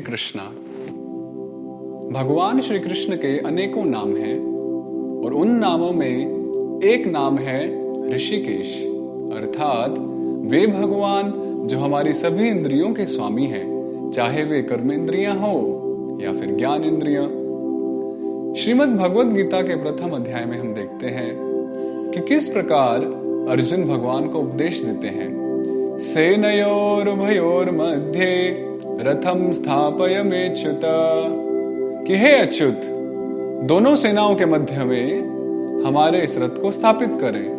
कृष्णा। भगवान श्री कृष्ण के अनेकों नाम हैं और उन नामों में एक नाम है ऋषिकेश, अर्थात वे भगवान जो हमारी सभी इंद्रियों के स्वामी हैं, चाहे वे कर्मेंद्रियां हो या फिर ज्ञान इंद्रियां। श्रीमद् भगवद गीता के प्रथम अध्याय में हम देखते हैं कि किस प्रकार अर्जुन भगवान को उपदेश देते हैं। सेनयोरुभयोर मध्ये रथम स्थापयमेच्युत, कि हे अच्युत, दोनों सेनाओं के मध्य में हमारे इस रथ को स्थापित करें।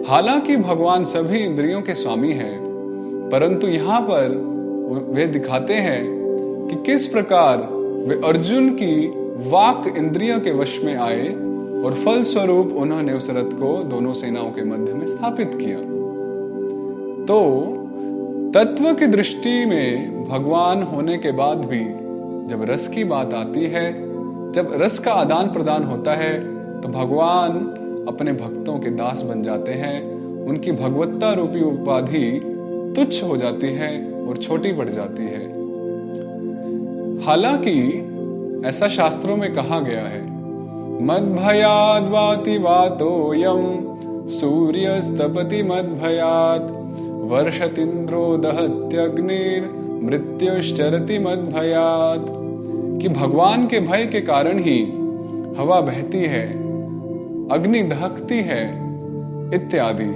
हालांकि भगवान सभी इंद्रियों के स्वामी हैं, परंतु यहाँ पर वे दिखाते हैं कि किस प्रकार वे अर्जुन की वाक इंद्रियों के वश में आए और फलस्वरूप उन्होंने उस रथ को दोनों सेनाओं के मध्य में स्थापित किया। तो तत्व की दृष्टि में भगवान होने के बाद भी जब रस की बात आती है, जब रस का आदान प्रदान होता है, तो भगवान अपने भक्तों के दास बन जाते हैं। उनकी भगवत्ता रूपी उपाधि तुच्छ हो जाती है और छोटी पड़ जाती है। हालांकि ऐसा शास्त्रों में कहा गया है, मद्भयाद् वाति वातोऽयं सूर्यस्तपति मद्भयात् वर्षतीन्द्रो दहत्यग्निर्मृत्युश्चरति मद्भयात्, कि भगवान के भय के कारण ही हवा बहती है, अग्नि दहकती है इत्यादि।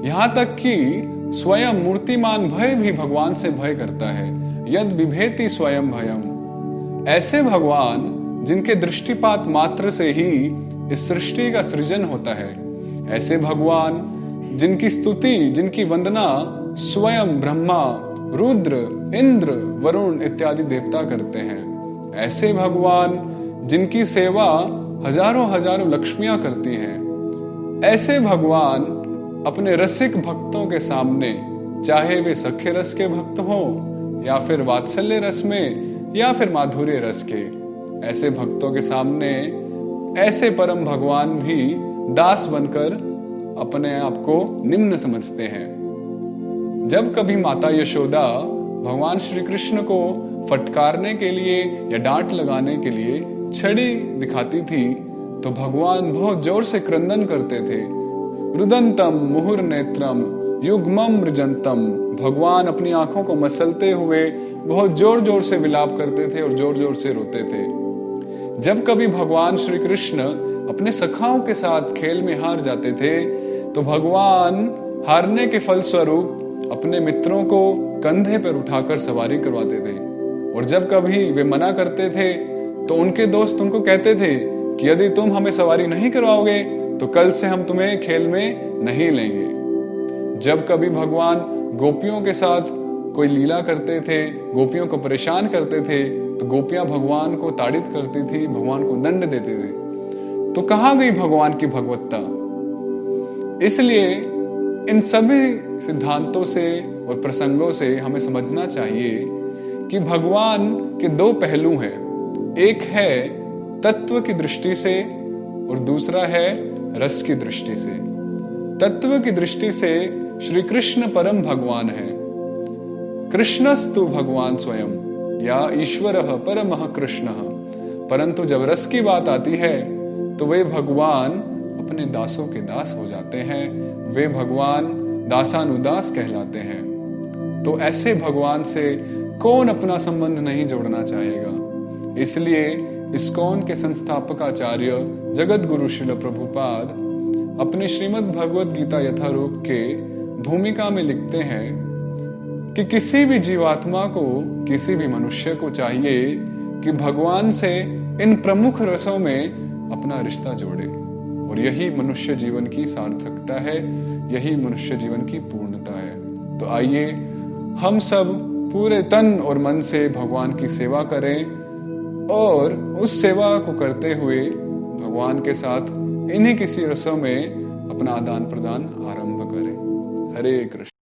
यहां तक कि स्वयं मूर्तिमान भय भी भगवान से भय करता है। यद बिभेति स्वयं भयम। ऐसे भगवान जिनके दृष्टिपात मात्र से ही इस सृष्टि का सृजन होता है, ऐसे भगवान जिनकी स्तुति, जिनकी वंदना स्वयं ब्रह्मा, रुद्र, इंद्र, वरुण इत्यादि देवता करते हैं, ऐसे भगवान जिनकी सेवा हजारों हजारों लक्ष्मियां करती हैं, ऐसे भगवान अपने रसिक भक्तों के सामने, चाहे वे सख्य रस के भक्त हों या फिर वात्सल्य रस में या फिर माधुर्य रस के, ऐसे भक्तों के सामने ऐसे परम भगवान भी दास बनकर अपने आप को निम्न समझते हैं। जब कभी माता यशोदा भगवान श्री कृष्ण को फटकारने के लिए या डांट लगाने के लिए छड़ी दिखाती थी, तो भगवान बहुत जोर से क्रंदन करते थे। रुदंतम मुहुर्नेत्रम युग्मम मृजंतम। भगवान अपनी आंखों को मसलते हुए बहुत जोर जोर से विलाप करते थे और जोर जोर से रोते थे। जब कभी भगवान श्री कृष्ण अपने सखाओं के साथ खेल में हार जाते थे, तो भगवान हारने के फलस्वरूप अपने मित्रों को कंधे पर उठाकर सवारी करवाते थे। और जब कभी वे मना करते थे, तो उनके दोस्त उनको कहते थे कि यदि तुम हमें सवारी नहीं करवाओगे तो कल से हम तुम्हें खेल में नहीं लेंगे। जब कभी भगवान गोपियों के साथ कोई लीला करते थे, गोपियों को परेशान करते थे, तो गोपियां भगवान को ताड़ित करती थी, भगवान को दंड देते थे। तो कहाँ गई भगवान की भगवत्ता? इसलिए इन सभी सिद्धांतों से और प्रसंगों से हमें समझना चाहिए कि भगवान के दो पहलू हैं। एक है तत्व की दृष्टि से और दूसरा है रस की दृष्टि से। तत्व की दृष्टि से श्री कृष्ण परम भगवान है। कृष्णस्तु भगवान स्वयं या ईश्वरः परमः कृष्णः। परंतु जब रस की बात आती है, तो वे भगवान अपने दासों के दास हो जाते हैं। वे भगवान दासानुदास कहलाते हैं। तो ऐसे भगवान से कौन अपना संबंध नहीं जोड़ना चाहेगा? इसलिए इस्कॉन के संस्थापकाचार्य जगत गुरु श्रील प्रभुपाद अपनी श्रीमद् भगवद गीता यथारूप के भूमिका में लिखते हैं कि किसी भी जीवात्मा को, किसी भी मनुष्य को चाहिए कि भगवान से इन प्रमुख रसों में अपना रिश्ता जोड़े। और यही मनुष्य जीवन की सार्थकता है, यही मनुष्य जीवन की पूर्णता है। तो आइए हम सब पूरे तन और मन से भगवान की सेवा करें और उस सेवा को करते हुए भगवान के साथ इन्हीं किसी रसों में अपना आदान प्रदान आरंभ करें। हरे कृष्ण।